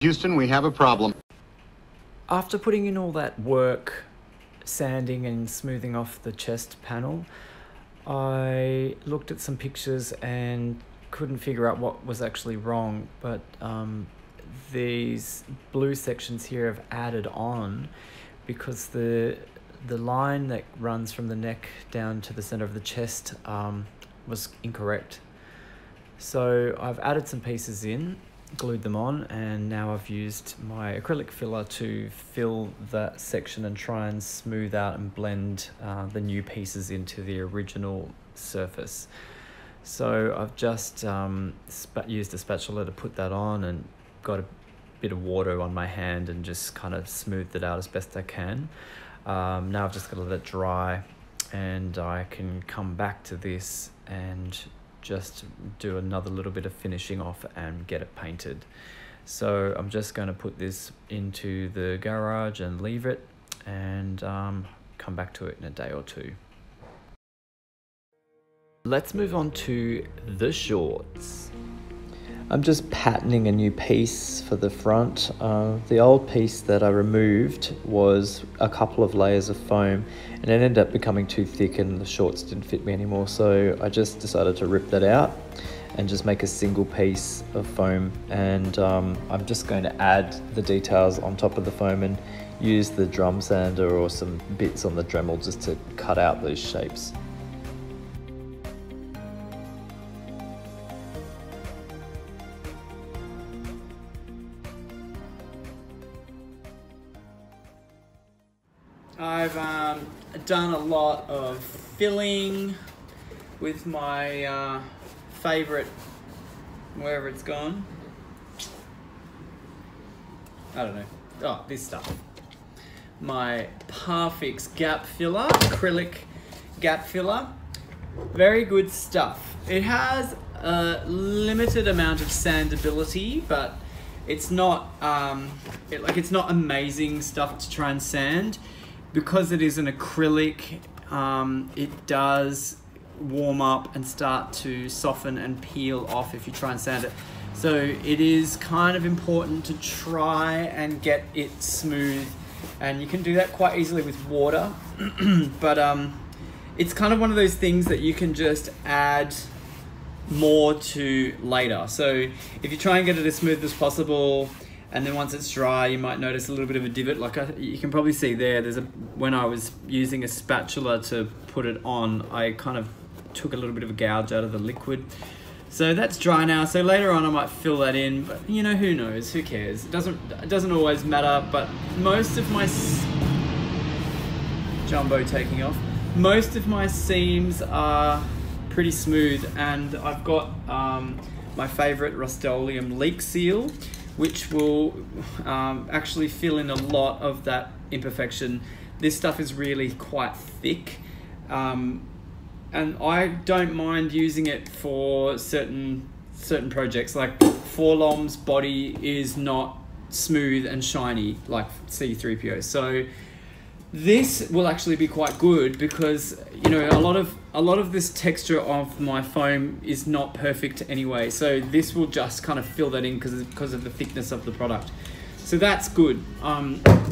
Houston, we have a problem. After putting in all that work, sanding and smoothing off the chest panel, I looked at some pictures and couldn't figure out what was actually wrong, but these blue sections here have added on because the line that runs from the neck down to the center of the chest was incorrect. So I've added some pieces in, glued them on, and now I've used my acrylic filler to fill that section and try and smooth out and blend the new pieces into the original surface. So I've just used a spatula to put that on and got a bit of water on my hand and just kind of smoothed it out as best I can. Now I've just got to let it dry, and I can come back to this and just do another little bit of finishing off and get it painted. So I'm just going to put this into the garage and leave it, and come back to it in a day or two. Let's move on to the shorts. I'm just patterning a new piece for the front. The old piece that I removed was a couple of layers of foam, and it ended up becoming too thick and the shorts didn't fit me anymore, so I just decided to rip that out and just make a single piece of foam. And I'm just going to add the details on top of the foam and use the drum sander or some bits on the Dremel just to cut out those shapes. I've done a lot of filling with my favorite, wherever it's gone, I don't know, oh, this stuff. My Parfix gap filler, acrylic gap filler, very good stuff. It has a limited amount of sandability, but it's not it's not amazing stuff to try and sand. Because it is an acrylic, it does warm up and start to soften and peel off if you try and sand it. So it is kind of important to try and get it smooth, and you can do that quite easily with water. But it's kind of one of those things that you can just add more to later. So if you try and get it as smooth as possible, and then once it's dry, you might notice a little bit of a divot. Like you can probably see there, when I was using a spatula to put it on, I kind of took a little bit of a gouge out of the liquid. So that's dry now. So later on I might fill that in, but you know, who knows, who cares? It doesn't always matter, but most of my, jumbo taking off, most of my seams are pretty smooth, and I've got my favorite Rust-Oleum leak seal, which will actually fill in a lot of that imperfection. This stuff is really quite thick, and I don't mind using it for certain projects. Like 4LOM's body is not smooth and shiny like C3PO, so this will actually be quite good because, you know, a lot of this texture of my foam is not perfect anyway. So this will just kind of fill that in because of the thickness of the product. So that's good.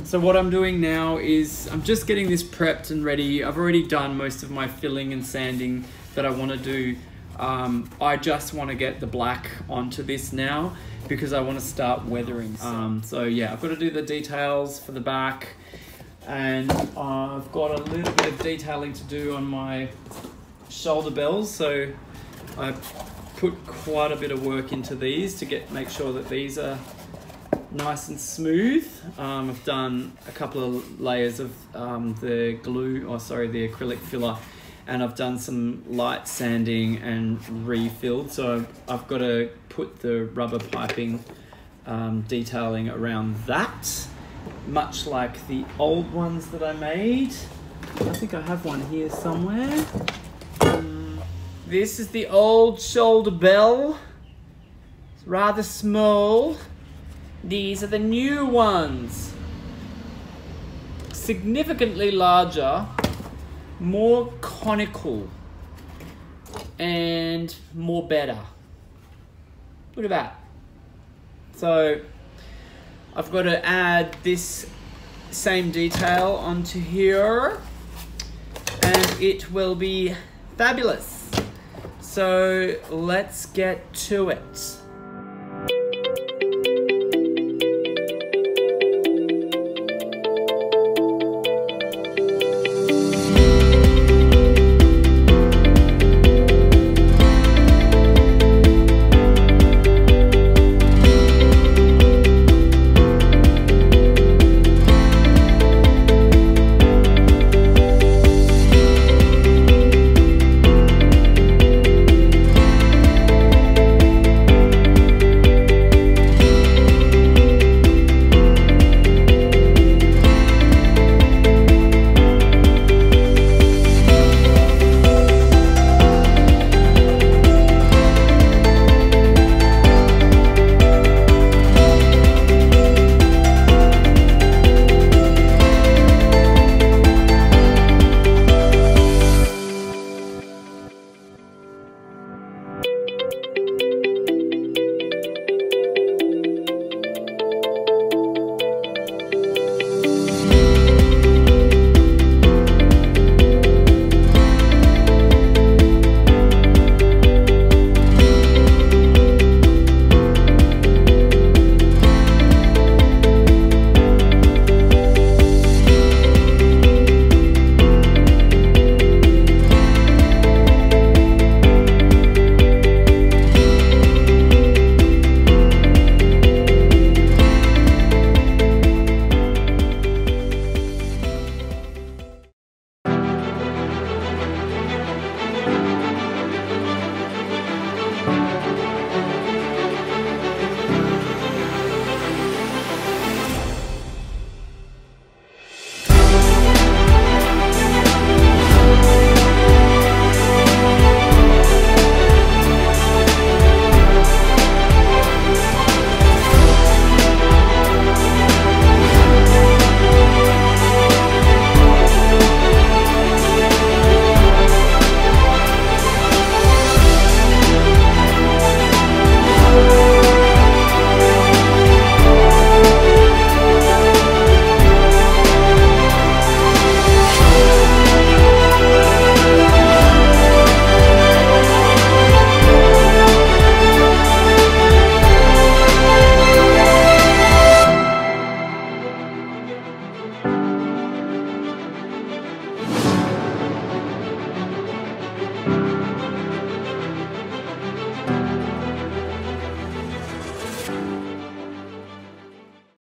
So what I'm doing now is I'm just getting this prepped and ready. I've already done most of my filling and sanding that I want to do. I just want to get the black onto this now because I want to start weathering. So yeah, I've got to do the details for the back. And I've got a little bit of detailing to do on my shoulder bells, so I put quite a bit of work into these to make sure that these are nice and smooth. I've done a couple of layers of the acrylic filler, and I've done some light sanding and refilled, so I've got to put the rubber piping detailing around that, much like the old ones that I made. I think I have one here somewhere. This is the old shoulder bell. It's rather small. These are the new ones. Significantly larger, more conical, and more better. Look at that. So I've got to add this same detail onto here, and it will be fabulous. So let's get to it.